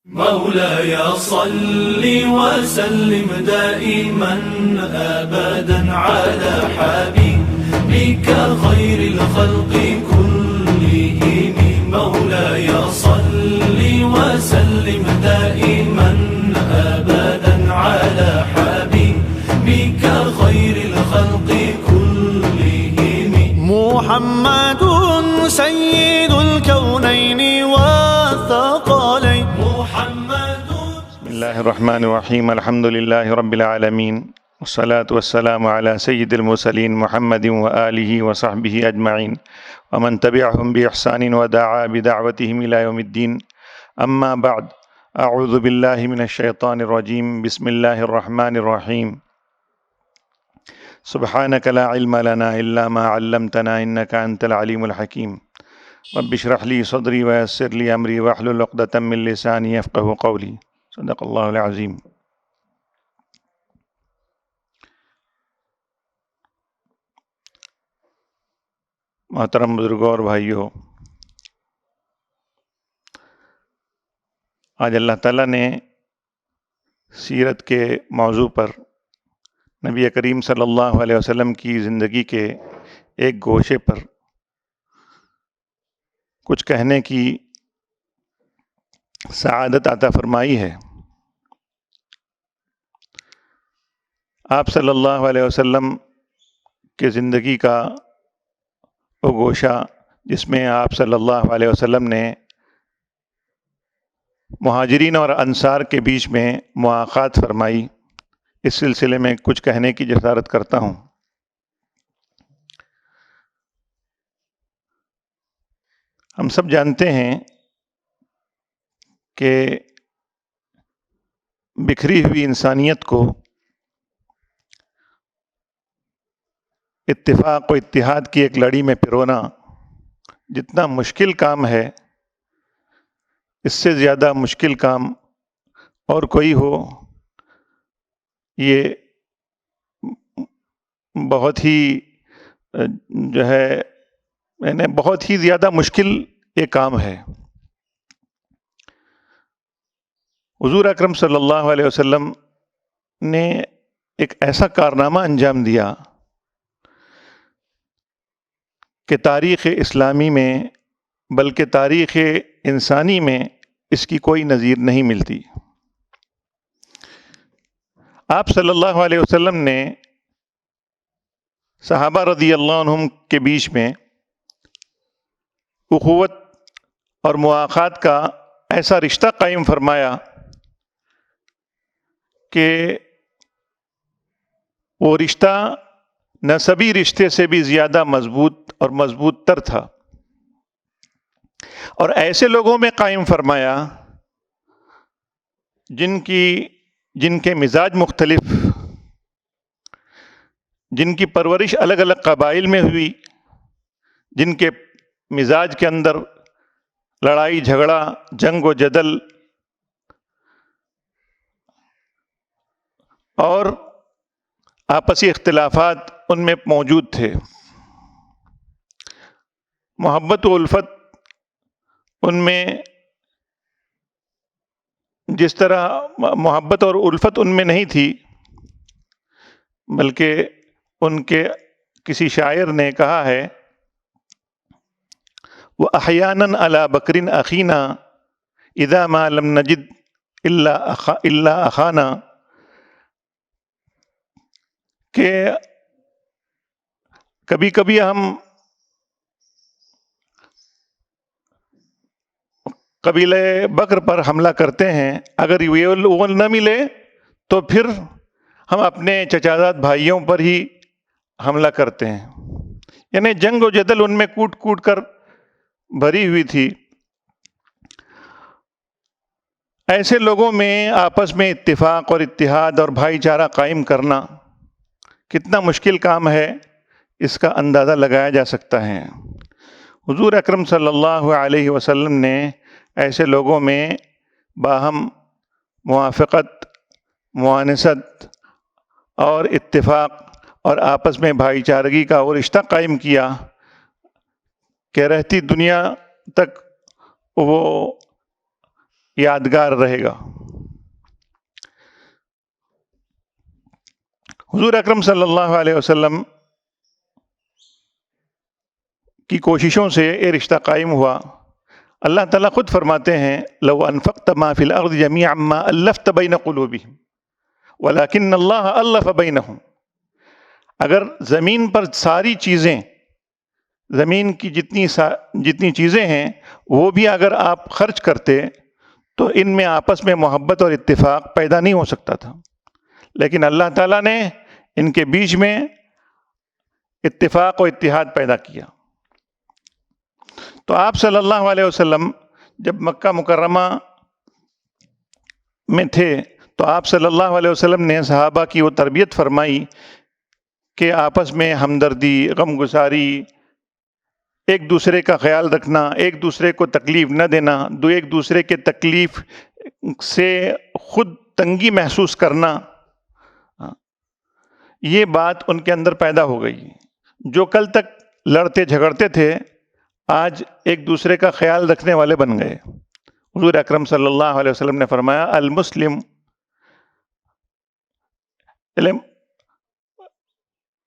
مولاي صل وسلم دائما أبدا على حبيبك خير الخلق كلهم. مولاي صل وسلم دائما أبدا على حبيبك خير الخلق كلهم. محمد سيد الكونين والثقلين. بسم الله الرحمن الرحيم. الحمد لله رب العالمين، والصلاة والسلام على سيد المرسلين محمد وآله وصحبه أجمعين، ومن تبعهم بإحسان ودعا بدعوتهم إلى يوم الدين. أما بعد، أعوذ بالله من الشيطان الرجيم. بسم الله الرحمن الرحيم. سبحانك لا علم لنا إلا ما علمتنا إنك أنت العليم الحكيم. رب اشرح لي صدري ويسر لي أمري واحلل عقدة من لساني يفقهوا قولي. صدق اللہ العظیم. محترم بزرگوں اور بھائیوں، آج اللہ تعالیٰ نے سیرت کے موضوع پر نبی کریم صلی اللہ علیہ وسلم کی زندگی کے ایک گوشے پر کچھ کہنے کی سعادت عطا فرمائی ہے. آپ صلی اللہ علیہ وسلم کے زندگی کا وہ گوشہ جس میں آپ صلی اللہ علیہ وسلم نے مہاجرین اور انصار کے بیچ میں مواقعات فرمائی، اس سلسلے میں کچھ کہنے کی جسارت کرتا ہوں. ہم سب جانتے ہیں کہ بکھری ہوئی انسانیت کو اتفاق و اتحاد کی ایک لڑی میں پرونا جتنا مشکل کام ہے، اس سے زیادہ مشکل کام اور کوئی ہو یہ بہت ہی بہت ہی زیادہ مشکل ایک کام ہے. حضور اکرم صلی اللہ علیہ وسلم نے ایک ایسا کارنامہ انجام دیا کہ تاریخ اسلامی میں بلکہ تاریخ انسانی میں اس کی کوئی نظیر نہیں ملتی. آپ صلی اللہ علیہ وسلم نے صحابہ رضی اللہ عنہم کے بیچ میں اخوت اور مواخات کا ایسا رشتہ قائم فرمایا کہ وہ رشتہ نسبی رشتے سے بھی زیادہ مضبوط اور مضبوط تر تھا، اور ایسے لوگوں میں قائم فرمایا جن کے مزاج مختلف، جن کی پرورش الگ الگ قبائل میں ہوئی، جن کے مزاج کے اندر لڑائی جھگڑا، جنگ و جدل اور آپسی اختلافات ان میں موجود تھے. محبت و الفت ان میں جس طرح محبت اور الفت ان میں نہیں تھی، بلکہ ان کے کسی شاعر نے کہا ہے وَأَحْيَانًا عَلَى بَكْرٍ أَخِينَا إِذَا مَا لَمْ نَجِدْ إِلَّا أَخَانَا، کہ کبھی کبھی ہم قبیلہ بکر پر حملہ کرتے ہیں، اگر وہ نہ ملے تو پھر ہم اپنے چچازاد بھائیوں پر ہی حملہ کرتے ہیں. یعنی جنگ و جدل ان میں کوٹ کوٹ کر بھری ہوئی تھی. ایسے لوگوں میں آپس میں اتفاق اور اتحاد اور بھائی چارہ قائم کرنا کتنا مشکل کام ہے، اس کا اندازہ لگایا جا سکتا ہے. حضور اکرم صلی اللہ علیہ وسلم نے ایسے لوگوں میں باہم موافقت، موانست اور اتفاق اور آپس میں بھائی چارگی کا وہ رشتہ قائم کیا کہ رہتی دنیا تک وہ یادگار رہے گا۔ حضور اکرم صلی اللہ علیہ وسلم کی کوششوں سے یہ رشتہ قائم ہوا۔ اللہ تعالیٰ خود فرماتے ہیں لو انفقت ما فی الارض جميعا ما الفت بین قلوبہم ولکن اللہ الف بینہم۔ اگر زمین پر ساری چیزیں، زمین کی جتنی چیزیں ہیں وہ بھی اگر آپ خرچ کرتے تو ان میں آپس میں محبت اور اتفاق پیدا نہیں ہو سکتا تھا، لیکن اللہ تعالیٰ نے ان کے بیچ میں اتفاق و اتحاد پیدا کیا۔ تو آپ صلی اللہ علیہ وسلم جب مکہ مکرمہ میں تھے تو آپ صلی اللہ علیہ وسلم نے صحابہ کی وہ تربیت فرمائی کہ آپس میں ہمدردی، غم گساری، ایک دوسرے کا خیال رکھنا، ایک دوسرے کو تکلیف نہ دینا، ایک دوسرے کے تکلیف سے خود تنگی محسوس کرنا، یہ بات ان کے اندر پیدا ہو گئی۔ جو کل تک لڑتے جھگڑتے تھے آج ایک دوسرے کا خیال رکھنے والے بن گئے۔ حضور اکرم صلی اللہ علیہ وسلم نے فرمایا المسلم،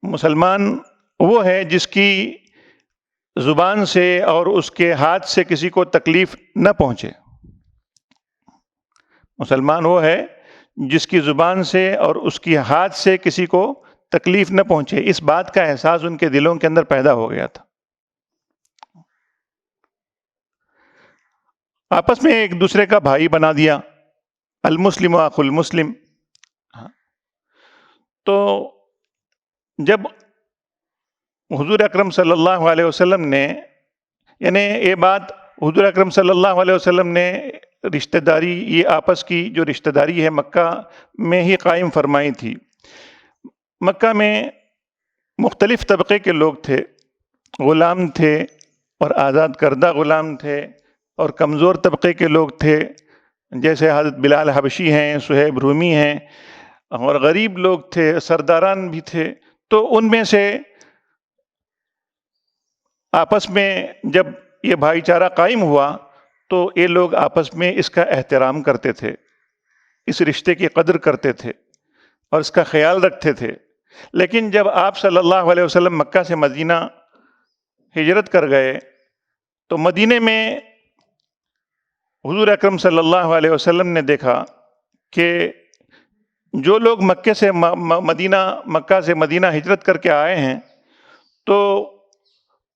مسلمان وہ ہے جس کی زبان سے اور اس کے ہاتھ سے کسی کو تکلیف نہ پہنچے۔ مسلمان وہ ہے جس کی زبان سے اور اس کی ہاتھ سے کسی کو تکلیف نہ پہنچے۔ اس بات کا احساس ان کے دلوں کے اندر پیدا ہو گیا تھا۔ آپس میں ایک دوسرے کا بھائی بنا دیا، المسلم اخو المسلم۔ تو جب حضور اکرم صلی اللہ علیہ وسلم نے، یعنی یہ بات حضور اکرم صلی اللہ علیہ وسلم نے رشتہ داری، یہ آپس کی جو رشتہ داری ہے مکہ میں ہی قائم فرمائی تھی۔ مکہ میں مختلف طبقے کے لوگ تھے، غلام تھے اور آزاد کردہ غلام تھے، اور کمزور طبقے کے لوگ تھے جیسے حضرت بلال حبشی ہیں، صہیب رومی ہیں، اور غریب لوگ تھے، سرداران بھی تھے۔ تو ان میں سے آپس میں جب یہ بھائی چارہ قائم ہوا تو یہ لوگ آپس میں اس کا احترام کرتے تھے، اس رشتے کی قدر کرتے تھے اور اس کا خیال رکھتے تھے۔ لیکن جب آپ صلی اللہ علیہ وسلم مکہ سے مدینہ ہجرت کر گئے تو مدینے میں حضور اکرم صلی اللہ علیہ وسلم نے دیکھا کہ جو لوگ مکہ سے مدینہ ہجرت کر کے آئے ہیں تو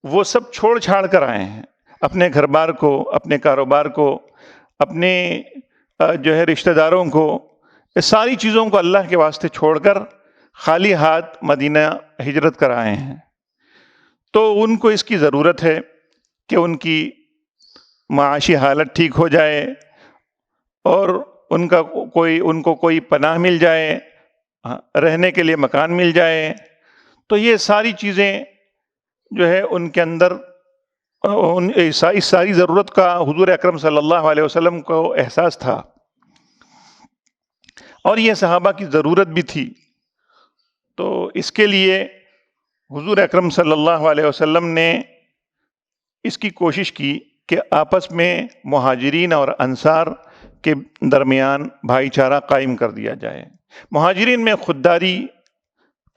وہ سب چھوڑ چھاڑ کر آئے ہیں، اپنے گھر بار کو، اپنے کاروبار کو، اپنے جو ہے رشتہ داروں کو، اس ساری چیزوں کو اللہ کے واسطے چھوڑ کر خالی ہاتھ مدینہ ہجرت کر آئے ہیں۔ تو ان کو اس کی ضرورت ہے کہ ان کی معاشی حالت ٹھیک ہو جائے اور ان کو کوئی پناہ مل جائے، رہنے کے لیے مکان مل جائے۔ تو یہ ساری چیزیں جو ہے ان کے اندر اس ساری ضرورت کا حضور اکرم صلی اللہ علیہ وسلم کو احساس تھا، اور یہ صحابہ کی ضرورت بھی تھی۔ تو اس کے لیے حضور اکرم صلی اللہ علیہ وسلم نے اس کی کوشش کی کہ آپس میں مہاجرین اور انصار کے درمیان بھائی چارہ قائم کر دیا جائے۔ مہاجرین میں خودداری،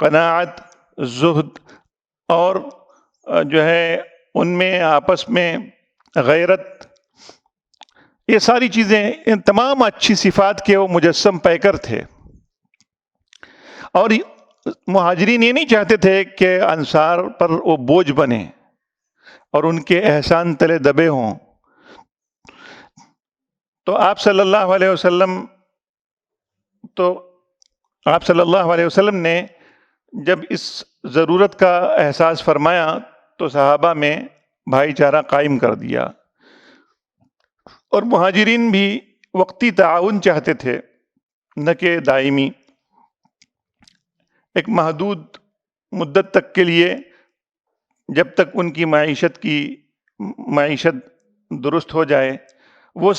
قناعت، زہد اور جو ہے ان میں آپس میں غیرت، یہ ساری چیزیں، ان تمام اچھی صفات کے وہ مجسم پیکر تھے۔ اور مہاجرین یہ نہیں چاہتے تھے کہ انصار پر وہ بوجھ بنے اور ان کے احسان تلے دبے ہوں۔ تو آپ صلی اللہ علیہ وسلم نے جب اس ضرورت کا احساس فرمایا تو صحابہ میں بھائی چارہ قائم کر دیا، اور مہاجرین بھی وقتی تعاون چاہتے تھے نہ کہ دائمی۔ ایک محدود مدت تک کے لیے، جب تک ان کی معیشت درست ہو جائے، وہ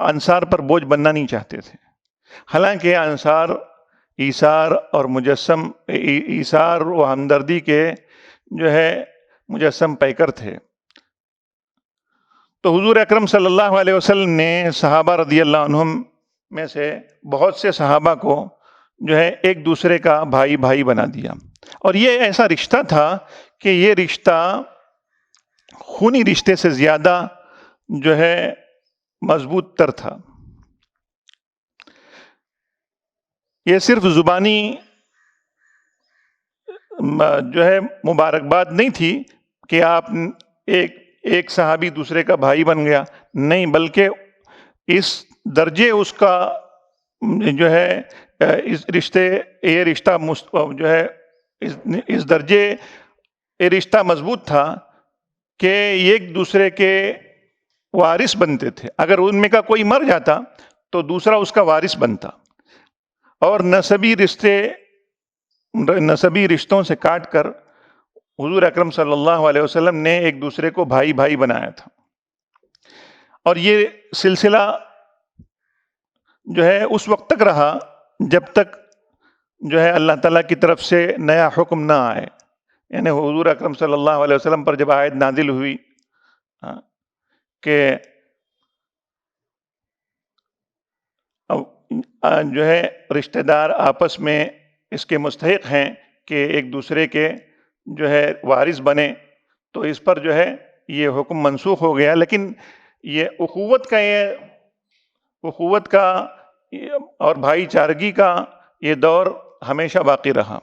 انصار پر بوجھ بننا نہیں چاہتے تھے۔ حالانکہ انصار ایثار اور ایثار و ہمدردی کے جو ہے مجسم پیکر تھے۔ تو حضور اکرم صلی اللہ علیہ وسلم نے صحابہ رضی اللہ عنہم میں سے بہت سے صحابہ کو جو ہے ایک دوسرے کا بھائی بھائی بنا دیا، اور یہ ایسا رشتہ تھا کہ یہ رشتہ خونی رشتے سے زیادہ جو ہے مضبوط تر تھا۔ یہ صرف زبانی جو ہے مبارکباد نہیں تھی کہ آپ ایک صحابی دوسرے کا بھائی بن گیا، نہیں، بلکہ اس درجے اس کا جو ہے اس رشتے یہ رشتہ جو ہے اس درجے یہ رشتہ مضبوط تھا کہ ایک دوسرے کے وارث بنتے تھے۔ اگر ان میں کا کوئی مر جاتا تو دوسرا اس کا وارث بنتا، اور نسبی رشتوں سے کاٹ کر حضور اکرم صلی اللہ علیہ وسلم نے ایک دوسرے کو بھائی بھائی بنایا تھا۔ اور یہ سلسلہ جو ہے اس وقت تک رہا جب تک جو ہے اللہ تعالیٰ کی طرف سے نیا حکم نہ آئے، یعنی حضور اکرم صلی اللہ علیہ وسلم پر جب آیت نازل ہوئی کہ جو ہے رشتہ دار آپس میں اس کے مستحق ہیں کہ ایک دوسرے کے جو ہے وارث بنے، تو اس پر جو ہے یہ حکم منسوخ ہو گیا۔ لیکن یہ اخوت کا اور بھائی چارگی کا یہ دور ہمیشہ باقی رہا۔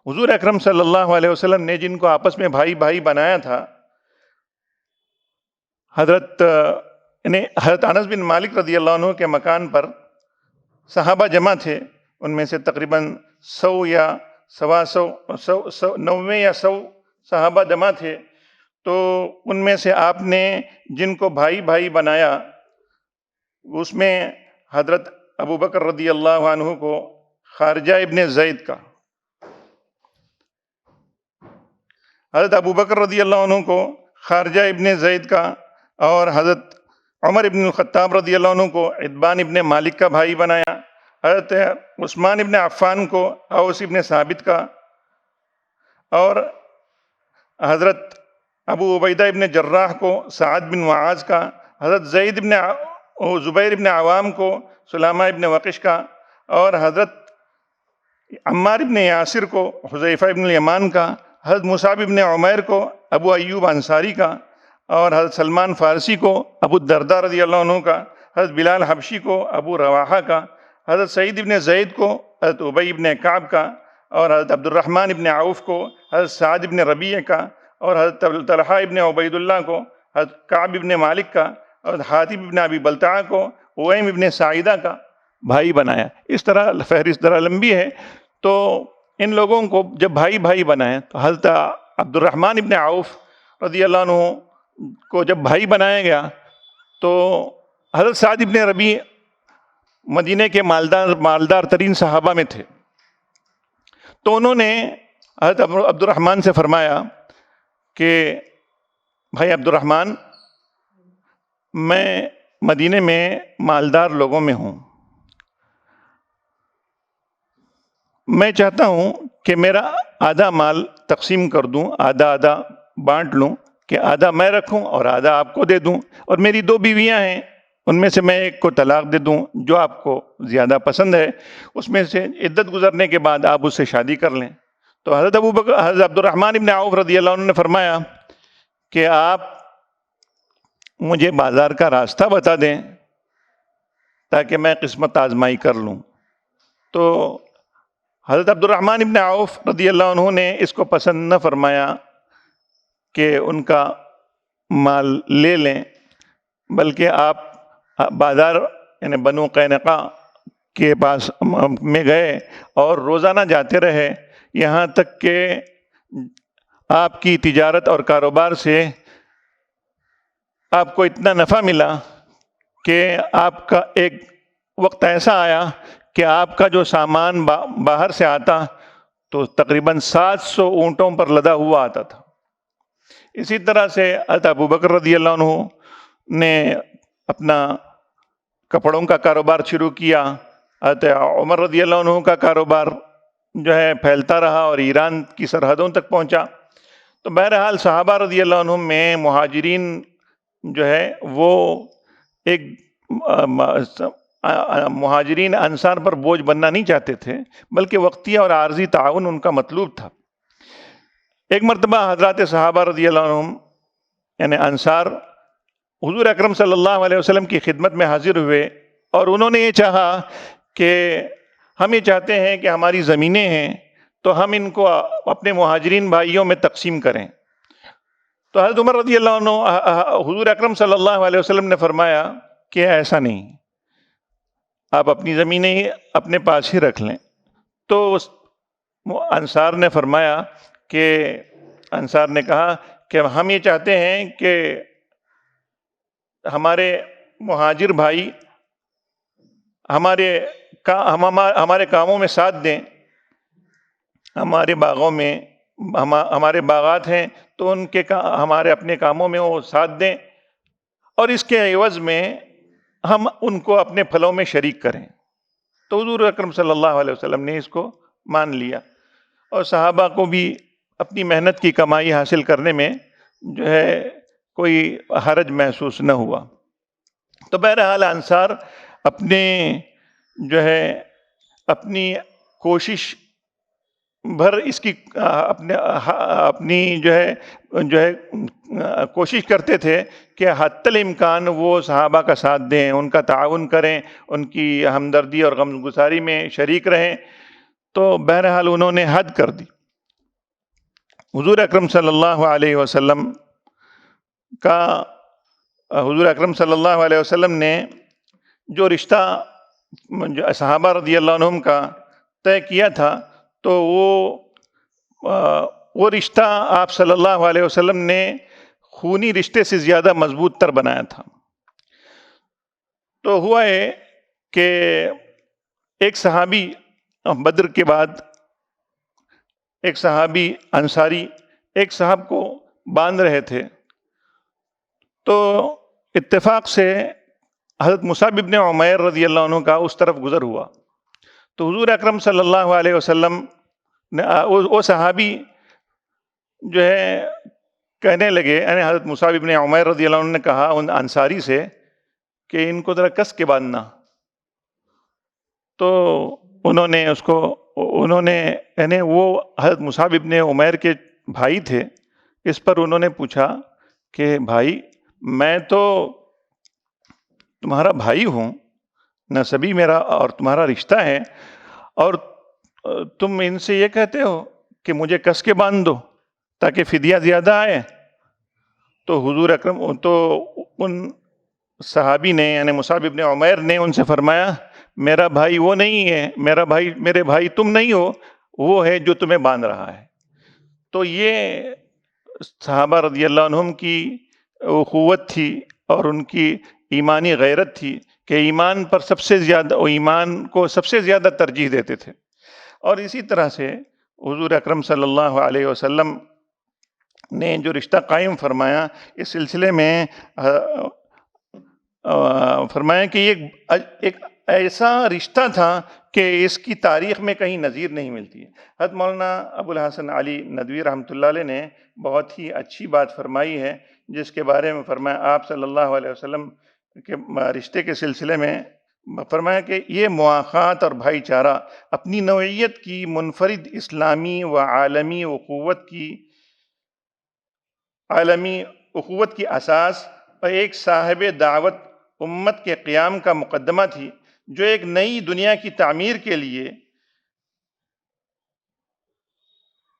حضور اکرم صلی اللہ علیہ وسلم نے جن کو آپس میں بھائی بھائی بنایا تھا، حضرت انس بن مالک رضی اللہ عنہ کے مکان پر صحابہ جمع تھے، ان میں سے تقریباً 100 یا 90 یا 100 صحابہ جمع تھے۔ تو ان میں سے آپ نے جن کو بھائی بھائی بنایا، اس میں حضرت ابو بکر رضی اللہ عنہ کو خارجہ ابن زید کا، حضرت ابو بکر رضی اللہ عنہ کو خارجہ ابن زید کا، اور حضرت عمر ابن الخطاب رضی اللہ عنہ کو عتبان ابن مالک کا بھائی بنایا، حضرت عثمان ابن عفان کو اوس ابن ثابت کا، اور حضرت ابو عبیدہ ابن جراح کو سعد بن معاذ کا، حضرت زبیر ابن عوام کو سلامہ ابن وقش کا، اور حضرت عمار ابن یاسر کو حذیفہ ابن الیمان کا، حضرت مصعب ابن عمیر کو ابو ایوب انصاری کا، اور حضرت سلمان فارسی کو ابو الدرداء رضی اللہ عنہ کا، حضرت بلال حبشی کو ابو رواحہ کا، حضرت سعید ابن زید کو حضرت ابی ابن کعب کا، اور حضرت عبد الرحمن ابن عوف کو حضرت سعد ابن ربیع کا، اور حضرت طلحہ ابن عبید اللہ کو حضرت کعب ابن مالک کا، اور حاتب ابن ابی بلتعہ کو اویم ابن سعیدہ کا بھائی بنایا۔ اس طرح فہرست ذرا لمبی ہے۔ تو ان لوگوں کو جب بھائی بھائی بنائے تو حضرت عبد الرحمن ابن عوف رضی اللہ عنہ کو جب بھائی بنایا گیا تو حضرت سعد ابن ربیع مدینہ کے مالدار ترین صحابہ میں تھے، تو انہوں نے حضرت عبد الرحمن سے فرمایا کہ بھائی عبد الرحمن، میں مدینہ میں مالدار لوگوں میں ہوں، میں چاہتا ہوں کہ میرا آدھا مال تقسیم کر دوں، آدھا بانٹ لوں، کہ آدھا میں رکھوں اور آدھا آپ کو دے دوں، اور میری 2 بیویاں ہیں، ان میں سے میں ایک کو طلاق دے دوں، جو آپ کو زیادہ پسند ہے اس میں سے عدت گزرنے کے بعد آپ اس سے شادی کر لیں۔ تو حضرت عبد الرحمن ابن عوف رضی اللہ عنہ نے فرمایا کہ آپ مجھے بازار کا راستہ بتا دیں تاکہ میں قسمت آزمائی کر لوں۔ تو حضرت عبد الرحمن ابن عوف رضی اللہ عنہ نے اس کو پسند نہ فرمایا کہ ان کا مال لے لیں، بلکہ آپ بازار یعنی بنو قینقاع کے پاس میں گئے اور روزانہ جاتے رہے، یہاں تک کہ آپ کی تجارت اور کاروبار سے آپ کو اتنا نفع ملا کہ آپ کا ایک وقت ایسا آیا کہ آپ کا جو سامان باہر سے آتا تو تقریباً 700 اونٹوں پر لدا ہوا آتا تھا۔ اسی طرح سے حضرت ابو بکر رضی اللہ عنہ نے اپنا کپڑوں کا کاروبار شروع کیا، حضرت عمر رضی اللہ عنہ کا کاروبار جو ہے پھیلتا رہا اور ایران کی سرحدوں تک پہنچا۔ تو بہرحال صحابہ رضی اللہ عنہ میں مہاجرین جو ہے وہ ایک مہاجرین انصار پر بوجھ بننا نہیں چاہتے تھے، بلکہ وقتی اور عارضی تعاون ان کا مطلوب تھا۔ ایک مرتبہ حضرات صحابہ رضی اللہ عنہم یعنی انصار حضور اکرم صلی اللہ علیہ وسلم کی خدمت میں حاضر ہوئے اور انہوں نے یہ چاہا کہ ہم یہ چاہتے ہیں کہ ہماری زمینیں ہیں تو ہم ان کو اپنے مہاجرین بھائیوں میں تقسیم کریں۔ تو حضرت عمر رضی اللہ عنہ حضور اکرم صلی اللہ علیہ وسلم نے فرمایا کہ ایسا نہیں، آپ اپنی زمینیں اپنے پاس ہی رکھ لیں۔ تو انصار نے فرمایا کہ انصار نے کہا کہ ہم یہ چاہتے ہیں کہ ہمارے مہاجر بھائی ہمارے کاموں میں ساتھ دیں، ہمارے باغوں میں ہمارے باغات ہیں تو ان کے ہمارے اپنے کاموں میں وہ ساتھ دیں، اور اس کے عوض میں ہم ان کو اپنے پھلوں میں شریک کریں۔ تو حضور اکرم صلی اللہ علیہ وسلم نے اس کو مان لیا، اور صحابہ کو بھی اپنی محنت کی کمائی حاصل کرنے میں جو ہے کوئی حرج محسوس نہ ہوا۔ تو بہرحال انصار اپنی کوشش بھر اس کی اپنی جو ہے کوشش کرتے تھے کہ حتی الامکان وہ صحابہ کا ساتھ دیں، ان کا تعاون کریں، ان کی ہمدردی اور غمگساری میں شریک رہیں۔ تو بہرحال انہوں نے حد کر دی۔ حضور اکرم صلی اللہ علیہ وسلم نے جو رشتہ صحابہ رضی اللہ عنہم کا طے کیا تھا، تو وہ رشتہ آپ صلی اللہ علیہ وسلم نے خونی رشتے سے زیادہ مضبوط تر بنایا تھا۔ تو ہوا ہے کہ ایک صحابی بدر کے بعد ایک صحابی انصاری ایک صاحب کو باندھ رہے تھے، تو اتفاق سے حضرت مصعب بن عمیر رضی اللہ عنہ کا اس طرف گزر ہوا۔ تو حضور اکرم صلی اللہ علیہ وسلم نے وہ صحابی جو ہے کہنے لگے، یعنی حضرت مصعب بن عمیر رضی اللہ عنہ نے کہا ان انصاری سے کہ ان کو ذرا کس کے باندھنا۔ تو انہوں نے یعنی وہ حضرت مصعب بن عمیر کے بھائی تھے، اس پر انہوں نے پوچھا کہ بھائی میں تو تمہارا بھائی ہوں، نسبی میرا اور تمہارا رشتہ ہے، اور تم ان سے یہ کہتے ہو کہ مجھے کس کے باندھ دو تاکہ فدیہ زیادہ آئے۔ تو حضور اکرم ان صحابی نے یعنی مصعب بن عمیر نے ان سے فرمایا میرا بھائی وہ نہیں ہے، میرے بھائی تم نہیں ہو، وہ ہے جو تمہیں باندھ رہا ہے۔ تو یہ صحابہ رضی اللہ عنہم کی اخوت تھی اور ان کی ایمانی غیرت تھی کہ ایمان کو سب سے زیادہ ترجیح دیتے تھے۔ اور اسی طرح سے حضور اکرم صلی اللہ علیہ وسلم نے جو رشتہ قائم فرمایا، اس سلسلے میں فرمایا کہ یہ ایک ایسا رشتہ تھا کہ اس کی تاریخ میں کہیں نظیر نہیں ملتی ہے۔ حضرت مولانا ابو الحسن علی ندوی رحمۃ اللہ علیہ نے بہت ہی اچھی بات فرمائی ہے، جس کے بارے میں فرمایا آپ صلی اللہ علیہ وسلم کے رشتے کے سلسلے میں فرمایا کہ یہ مواخات اور بھائی چارہ اپنی نوعیت کی منفرد اسلامی و عالمی اخوت کی اساس اور ایک صاحب دعوت امت کے قیام کا مقدمہ تھی، جو ایک نئی دنیا کی تعمیر کے لیے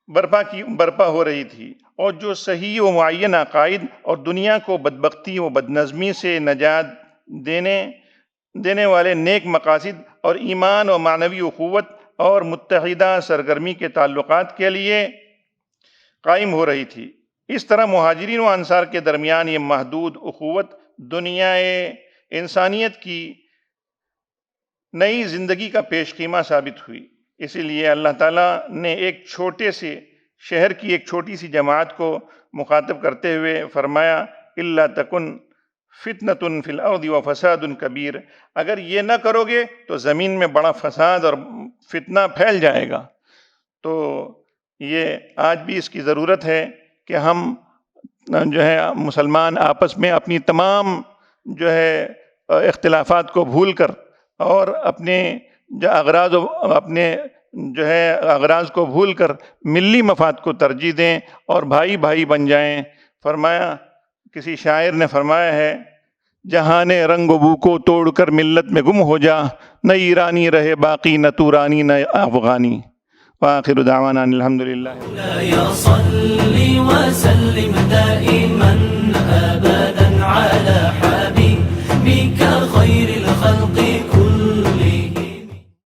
برپا ہو رہی تھی، اور جو صحیح و معین عقائد اور دنیا کو بدبختی و بدنظمی سے نجات دینے والے نیک مقاصد اور ایمان و معنوی اخوت اور متحدہ سرگرمی کے تعلقات کے لیے قائم ہو رہی تھی۔ اس طرح مہاجرین و انصار کے درمیان یہ محدود اخوت دنیا انسانیت کی نئی زندگی کا پیش خیمہ ثابت ہوئی۔ اسی لیے اللہ تعالیٰ نے ایک چھوٹے سے شہر کی ایک چھوٹی سی جماعت کو مخاطب کرتے ہوئے فرمایا الا تکن فتنۃ فی الارض وفساد کبیر، اگر یہ نہ کرو گے تو زمین میں بڑا فساد اور فتنہ پھیل جائے گا۔ تو یہ آج بھی اس کی ضرورت ہے کہ ہم جو ہے مسلمان آپس میں اپنی تمام جو ہے اختلافات کو بھول کر اور اپنے اغراض کو بھول کر ملی مفاد کو ترجیح دیں اور بھائی بھائی بن جائیں۔ فرمایا، کسی شاعر نے فرمایا ہے، جہان رنگ و بو کو توڑ کر ملت میں گم ہو جا، نہ ایرانی رہے باقی نہ تورانی نہ افغانی۔ وآخر دعوانا الحمدللہ۔ صل وسلم